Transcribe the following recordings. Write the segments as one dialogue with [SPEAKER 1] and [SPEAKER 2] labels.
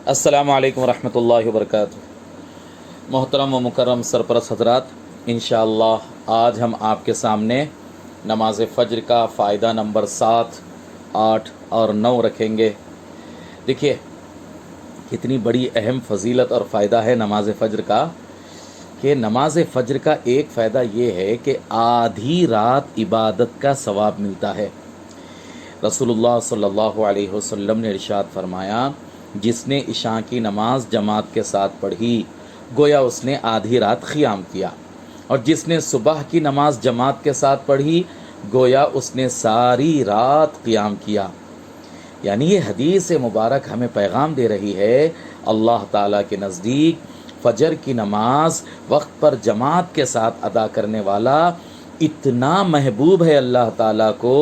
[SPEAKER 1] السلام علیکم ورحمۃ اللہ وبرکاتہ۔ محترم و مکرم سرپرست حضرات، انشاءاللہ آج ہم آپ کے سامنے نماز فجر کا فائدہ نمبر 7، 8 اور 9 رکھیں گے۔ دیکھیے کتنی بڑی اہم فضیلت اور فائدہ ہے نماز فجر کا، کہ نماز فجر کا ایک فائدہ یہ ہے کہ آدھی رات عبادت کا ثواب ملتا ہے۔ رسول اللہ صلی اللہ علیہ وسلم نے ارشاد فرمایا، جس نے عشاء کی نماز جماعت کے ساتھ پڑھی گویا اس نے آدھی رات قیام کیا، اور جس نے صبح کی نماز جماعت کے ساتھ پڑھی گویا اس نے ساری رات قیام کیا۔ یعنی یہ حدیث مبارک ہمیں پیغام دے رہی ہے، اللہ تعالیٰ کے نزدیک فجر کی نماز وقت پر جماعت کے ساتھ ادا کرنے والا اتنا محبوب ہے اللہ تعالیٰ کو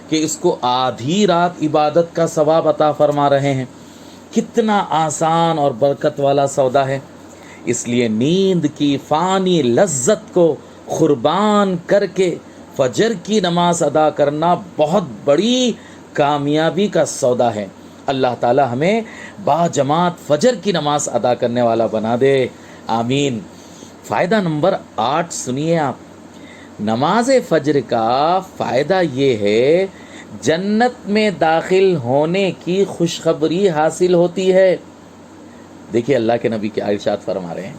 [SPEAKER 1] کہ اس کو آدھی رات عبادت کا ثواب عطا فرما رہے ہیں۔ کتنا آسان اور برکت والا سودا ہے۔ اس لیے نیند کی فانی لذت کو قربان کر کے فجر کی نماز ادا کرنا بہت بڑی کامیابی کا سودا ہے۔ اللہ تعالی ہمیں با جماعت فجر کی نماز ادا کرنے والا بنا دے، آمین۔ فائدہ نمبر 8 سنیے آپ۔ نماز فجر کا فائدہ یہ ہے، جنت میں داخل ہونے کی خوشخبری حاصل ہوتی ہے۔ دیکھیے اللہ کے نبی کیا ارشاد فرما رہے ہیں۔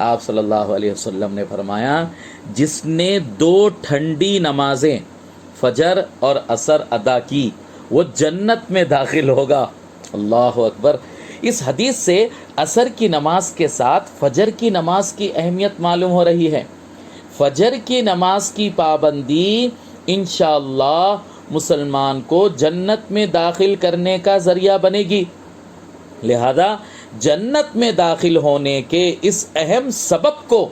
[SPEAKER 1] آپ صلی اللہ علیہ وسلم نے فرمایا، جس نے 2 ٹھنڈی نمازیں فجر اور عصر ادا کی وہ جنت میں داخل ہوگا۔ اللہ اکبر۔ اس حدیث سے عصر کی نماز کے ساتھ فجر کی نماز کی اہمیت معلوم ہو رہی ہے۔ فجر کی نماز کی پابندی انشاءاللہ مسلمان کو جنت میں داخل کرنے کا ذریعہ بنے گی، لہذا جنت میں داخل ہونے کے اس اہم سبب کو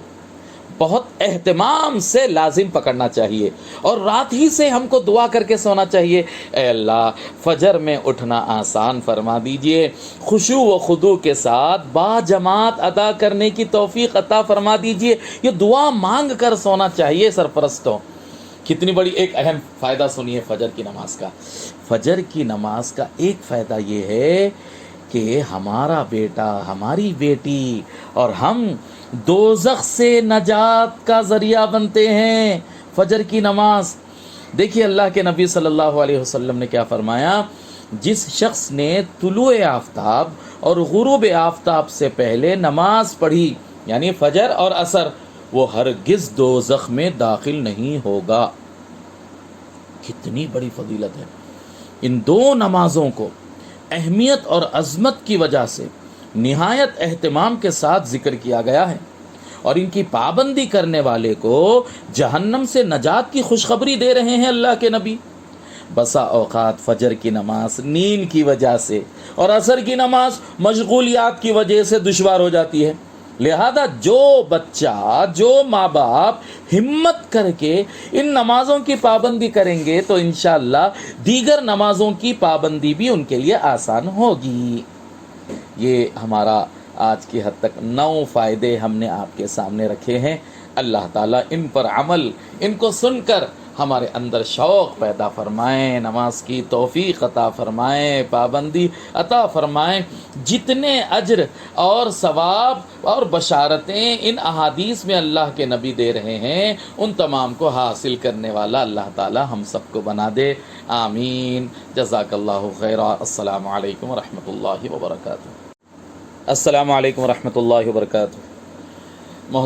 [SPEAKER 1] بہت اہتمام سے لازم پکڑنا چاہیے، اور رات ہی سے ہم کو دعا کر کے سونا چاہیے، اے اللہ فجر میں اٹھنا آسان فرما دیجئے، خشوع و خضوع کے ساتھ با جماعت ادا کرنے کی توفیق عطا فرما دیجئے۔ یہ دعا مانگ کر سونا چاہیے سرپرستوں۔ کتنی بڑی ایک اہم فائدہ سنیے فجر کی نماز کا۔ فجر کی نماز کا ایک فائدہ یہ ہے کہ ہمارا بیٹا، ہماری بیٹی اور ہم دوزخ سے نجات کا ذریعہ بنتے ہیں۔ فجر کی نماز، دیکھیے اللہ کے نبی صلی اللہ علیہ وسلم نے کیا فرمایا، جس شخص نے طلوع آفتاب اور غروب آفتاب سے پہلے نماز پڑھی یعنی فجر اور عصر، وہ ہرگز دوزخ میں داخل نہیں ہوگا۔ کتنی بڑی فضیلت ہے۔ ان 2 نمازوں کو اہمیت اور عظمت کی وجہ سے نہایت اہتمام کے ساتھ ذکر کیا گیا ہے، اور ان کی پابندی کرنے والے کو جہنم سے نجات کی خوشخبری دے رہے ہیں اللہ کے نبی۔ بسا اوقات فجر کی نماز نیند کی وجہ سے اور عصر کی نماز مشغولیات کی وجہ سے دشوار ہو جاتی ہے، لہذا جو بچہ، جو ماں باپ ہمت کر کے ان نمازوں کی پابندی کریں گے تو انشاءاللہ دیگر نمازوں کی پابندی بھی ان کے لیے آسان ہوگی۔ یہ ہمارا آج کی حد تک 9 فائدے ہم نے آپ کے سامنے رکھے ہیں۔ اللہ تعالیٰ ان پر عمل، ان کو سن کر ہمارے اندر شوق پیدا فرمائیں، نماز کی توفیق عطا فرمائیں، پابندی عطا فرمائیں۔ جتنے اجر اور ثواب اور بشارتیں ان احادیث میں اللہ کے نبی دے رہے ہیں، ان تمام کو حاصل کرنے والا اللہ تعالی ہم سب کو بنا دے، آمین۔ جزاک اللہ خیرا۔ السلام علیکم ورحمۃ اللہ وبرکاتہ۔ السلام علیکم ورحمۃ اللہ وبرکاتہ۔